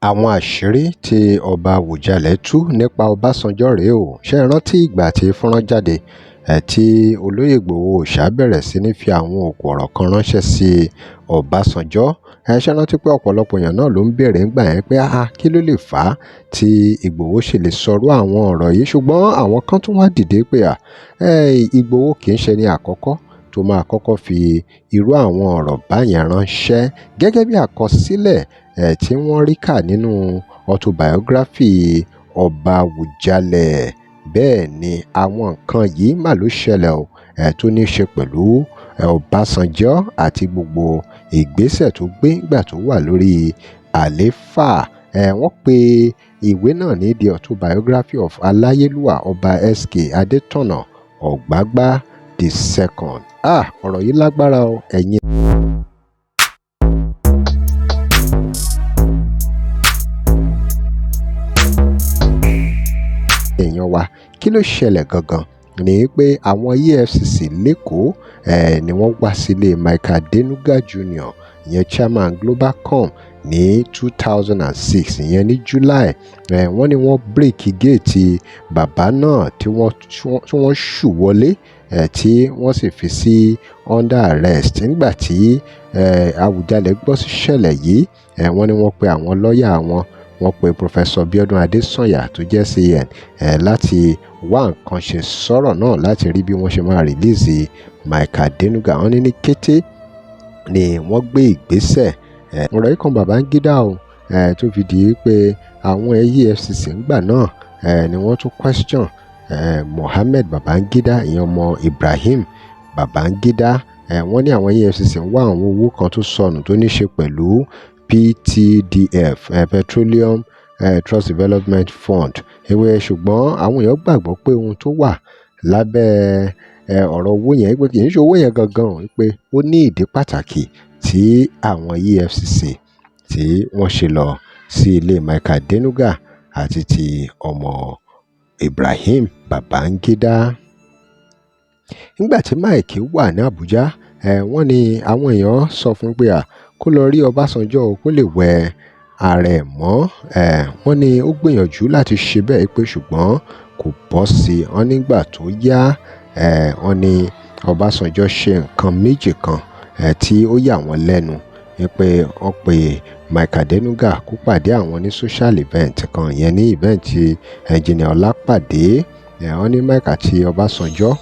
Àwọn àṣírí tí ọba Awujale tú nípa Ọbásanjọ́ rèé o. Ṣé ẹ rántí ìgbà tí fọ́nrán jáde tí olóyè Igboho Òòṣà bẹ̀rẹ̀ sí ní fi àwọn òkú ọ̀rọ̀ kan ránṣẹ́ sí Ọbásanjọ́? Ṣé ẹ rántí pé ọ̀pọ̀lọpọ̀ èèyàn náà ló ń béèrè ńgbà yẹn pé kí ló lè fà á tí Igboho ṣe lè sọrú àwọn ọ̀rọ̀ yìí? Ṣùgbọ́n àwọn kan tún wá dìde pé Igboho kì í ṣe ní àkọ́kọ́ tó máa kọ́kọ́ fi irú àwọn ọ̀rọ̀ báyẹn ránṣẹ́, gẹ́gẹ́ bí àkọsílẹ̀ tí wọ́n rí kà nínú autobiography ọba Awujale. Bẹ́ẹ̀ ni àwọn nǹkan yìí mà ló ṣẹlẹ̀ o tó ní í ṣe pẹ̀lú Ọbásanjọ́ àti gbogbo ìgbésẹ̀ tó gbé nígbà tó wà lórí àlééfà. Wọ́n pe ìwé náà ní the autobiography of aláyélúwà ọba SK Adétọ̀nà Ọ̀gbágbá the second. Ọ̀rọ̀ yìí lágbára o, ẹ̀yin. Èèyàn wa, kí ló ṣẹlẹ̀ gangan ni pé àwọn EFCC lẹ́kọ̀ọ́ ni wọ́n wá sílé Michael Adenuga Jr. ìyẹn chairman Globalcom ní 2006 ìyẹn ní July. Wọ́n ní wọ́n bírèkì géètì bàbá náà tí wọ́n ṣù wọlé tí wọ́n sì fi sí under arrest. Nígbà tí Awujale gbọ́ sí ṣẹlẹ̀ yìí, wọ́n ní wọ́n pe àwọn lọ́ọ̀yà wọ́n pe Professor Biodun Adesanya tó jẹ́ CAN láti wá nǹkan ṣe sọ̀rọ̀ náà láti rí bí wọ́n ṣe máa release Michael Adenuga. Wọ́n ní ní kété ni wọ́n gbé ìgbésẹ̀. Ọ̀rọ̀ yìí kan Babangida o tó fi di pé àwọn EFCC ńgbà náà ni wọ́n tún question Mohammed Babangida, ìyẹn ọmọ Ibrahim Babangida. Wọ́n ní àwọn EFCC ń wá àwọn owó kan tó sọnù tó ní ṣe pẹ̀lú PTDF, Petroleum Trust Development Fund. Ṣùgbọ́n àwọn èèyàn gbàgbọ́ pé ohun tó wà lábẹ́ ọ̀rọ̀ owó yẹn pé kì í ṣe owó yẹn gangan, pé ó ní ìdí pàtàkì tí àwọn EFCC tí wọ́n ṣe lọ sí ilé Michael Adenuga àti ti ọmọ Ibrahim Babangida. Nígbà tí Mike wà ní Abuja, wọ́n ní àwọn èèyàn sọ fún pé kó lọ rí Ọbásanjọ́ kó lè wẹ ara ẹ̀ mọ́. Wọ́n ní ó gbìyànjú láti ṣe bẹ́ẹ̀ pé ṣùgbọ́n kò bọ́ sí i. Wọ́n nígbà tó yá, wọ́n ní Ọbásanjọ́ ṣe nǹkan méjì kan tí ó yà wọ́n lẹ́nu pé wọ́n pe Michael Adenuga kó pàdé àwọn ní social event kan, ìyẹn ní event Engineer Ọlápàdé. Wọ́n ní Mike àti Ọbásanjọ́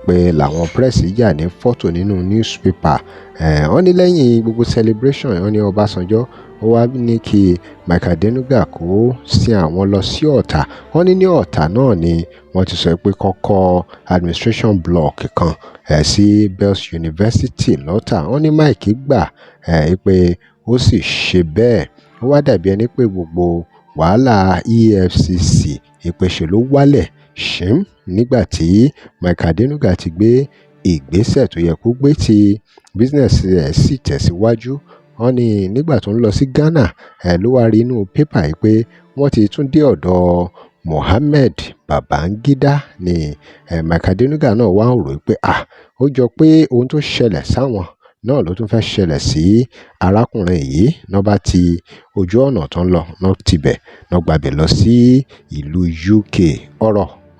pé làwọn press yà ní fọ́tò nínú newspaper. Wọ́n ní lẹ́yìn gbogbo celebration, wọ́n ní Ọbásanjọ́ ó wá ní kí Michael Adenuga kó sin àwọn lọ sí Ọ̀tà. Wọ́n ní Ọ̀tà náà ni wọ́n ti sọ pé kọ́kọ́ administration block kan sí Bells University lọ́tà. Wọ́n ní Mike gbà pé ó sì ṣe bẹ́ẹ̀. Ó wá dàbí ẹni pé gbogbo wàhálà EFCC ìpèsè ló wálẹ̀ ṣìm nígbà tí Michael Adenuga ti gbé ìgbésẹ̀ tó yẹ kó gbé tí business rẹ̀ sì tẹ̀síwájú. Wọ́n ní nígbà tó ń lọ sí Ghana ló wá rí inú pépà yìí pé wọ́n ti tún dé ọ̀dọ̀ Mohammed Babangida ni Michael Adenuga náà wá ń rò pé ó jọ pé ohun tó ṣẹlẹ̀ sáwọn náà ló tún fẹ́ ṣẹlẹ̀ sí arákùnrin yìí. Náà bá ti ojú ọ̀nà tó ń lọ náà tibẹ̀ náà gbàbẹ̀ lọ sí ìlú UK.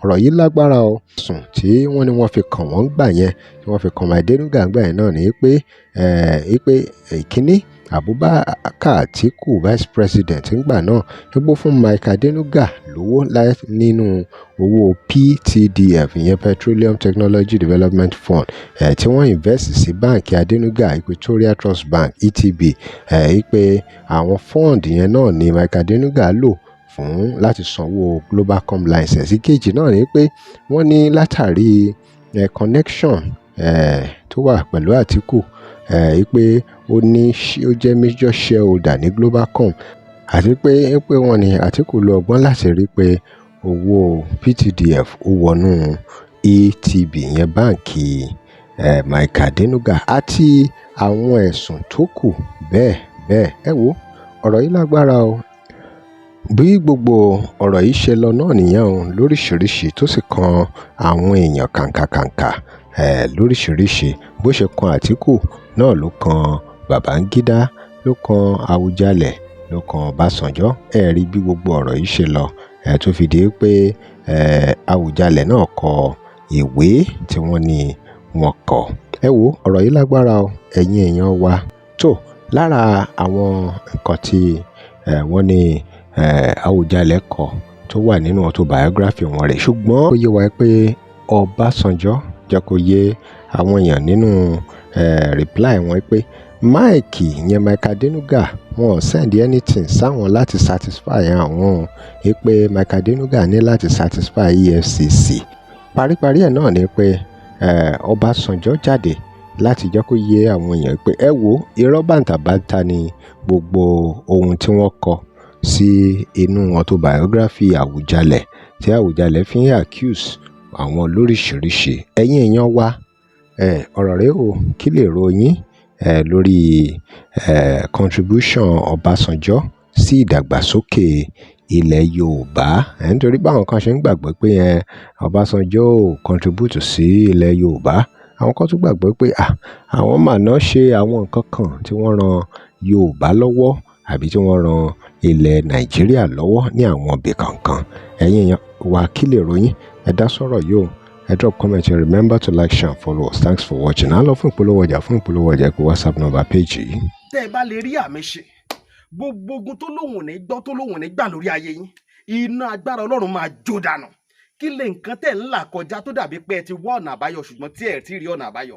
Ọ̀rọ̀ yìí lágbára o. Sùn tí wọ́n ní wọ́n fi kàn wọ́n gbà yẹn, tí wọ́n fi kàn Michael Adenuga gbà yẹn náà ni pé ìkíní Abubakar Atiku vice president ńgbà náà gbó fún Michael Adenuga lówó nínú owó PTDF, ìyẹn Petroleum Technology Development Fund, tí wọ́n invest sí báǹkì Adenuga Equatorial Trust Bank ETB. Pé àwọn fund yẹn náà ni Michael Adenuga lò fún láti sanwó Globalcom license. Ìkejì náà ni pé wọ́n ní látàrí connection tó wà pẹ̀lú Atiku, pé ó jẹ́ major shareholder ní Globalcom, àti pé wọ́n ní Atiku lo ọgbọ́n láti rí pé owó PTDF ó wọnú ETB, ìyẹn báǹkì Michael Adenuga, àti àwọn ẹ̀sùn tó kù bẹ́ẹ̀. Ọ̀rọ̀ yìí lágbára o. Bí gbogbo ọ̀rọ̀ yìí ṣe lọ náà nìyẹn o, lóríṣiríṣi tó sì kan àwọn èèyàn kàǹkàkàǹkà lóríṣiríṣi. Bó ṣe kan Atiku náà ló kan Babangida, ló kan Awujale, ló kan Ọbásanjọ́. Ẹ rí bí gbogbo ọ̀rọ̀ yìí ṣe lọ tó fi di pé Awùjalẹ̀ náà kọ ìwé tí wọ́n ní wọ́n kọ. Ẹ wo ọ̀rọ̀ yìí lágbára o, ẹ̀yin èèyàn wa. Tó lára àwọn nǹkan tí wọ́n ní Awùjalẹ̀ kọ tó wà nínú autobiography wọn rẹ̀, ṣùgbọ́n ó yé wa pé Ọbásanjọ́ jẹ́ kó yé àwọn èèyàn nínú reply wọn pé Mike Adenuga wọn ò send anything sáwọn láti satisfy àwọn pé Mike Adenuga ní láti satisfy EFCC. Paríparí ẹ̀ náà ni pé Ọbásanjọ́ jáde láti jẹ́ kó yé àwọn èèyàn pé ẹ wo irọ́ bàǹtàbàǹtà ni gbogbo ohun tí wọ́n kọ sí inú autobiography Awùjalẹ̀ tí Awùjalẹ̀ fi ń accuse àwọn lóríṣiríṣi. Ẹ̀yin èèyàn wa ọ̀rọ̀ rẹ̀ o, kí lè ròyìn lórí contribution Ọbásanjọ́ sí ìdàgbàsókè ilẹ̀ Yorùbá, nítorí báwọn kan ṣe ń gbàgbọ́ pé Ọbásanjọ́ ò contribute sí ilẹ̀ Yorùbá, àwọn kan tún gbàgbọ́ pé àwọn màná ṣe àwọn nǹkan kan tí wọ́n ran Yorùbá lọ́wọ́ àbí tí wọ́n ran ilẹ̀ Nàìjíríà lọ́wọ́ ní àwọn ibì kankan. Ẹ̀yin èèyàn wa, kí lè ròyìn? Ẹ dá sọ̀rọ̀ yìí o. Ẹ drop comment and remember to like, share and follow us. Thanks for watching. À ń lọ fún ìpolówó ọjà pé WhatsApp number page yìí. Tẹ́ ẹ bá lè rí àmì ṣe gbogbo ogun tó lóhùn ní gbọ́ tó lóhùn ní gbà lórí ayé yín, iná agbára Ọlọ́run máa jó dànù. Kí lè nǹkan tẹ́ ń là kọjá tó dàbí pé ẹ ti wá ọ̀nà àbáyọ ṣùgbọ́n tí ẹ ti rí ọ̀nà àbáyọ.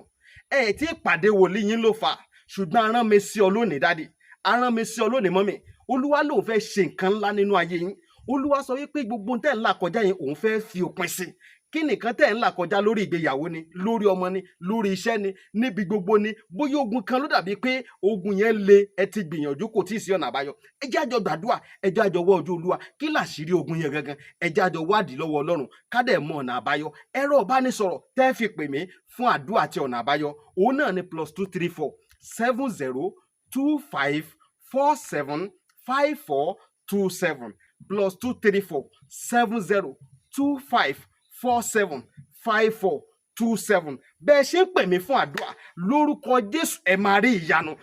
Ẹ ti pàdé wòlíì yín ló fà, ṣùgbọ́n arán mi sí ọ lónìí dádì, arán mi sí ọ lónìí mọ́mì. Olúwa lòun fẹ́ ṣe nǹkan ńlá nínú ayé yín. Olúwa sọ wípé gbogbo tẹ́ ń là kọjá yín òun fẹ́ fi òpin sí. Kí nìkan tẹ́ ń là kọjá lórí ìgbéyàwó ni, lórí ọmọ ni, lórí iṣẹ́ ni, níbi gbogbo ni, bóyá ogun kan ló dàbí pé ogun yẹn le, ẹ ti gbìyànjú kò tí ì sí ọ̀nà àbáyọ. Ẹ jẹ́ àjọ gbàdúrà, ẹ jẹ́ àjọ wá ojú Olúwa, kí làṣírí ogun yẹn gangan, ẹ jẹ́ àjọ wádìí lọ́wọ́ Ọlọ́run ká dẹ̀ mọ ọ̀nà àbáyọ. Ẹ̀rọ ìbánisọ̀rọ̀ tẹ́ fi pè mí fún àdúrà àti ọ̀nà àbáyọ òun náà ni +234 70 25 47 5427 +234 70 25 47 5427. Bẹ́ẹ̀ ṣe ń pè mí fún àdúrà lórúkọ Jésù ẹ máa rí ìyanu.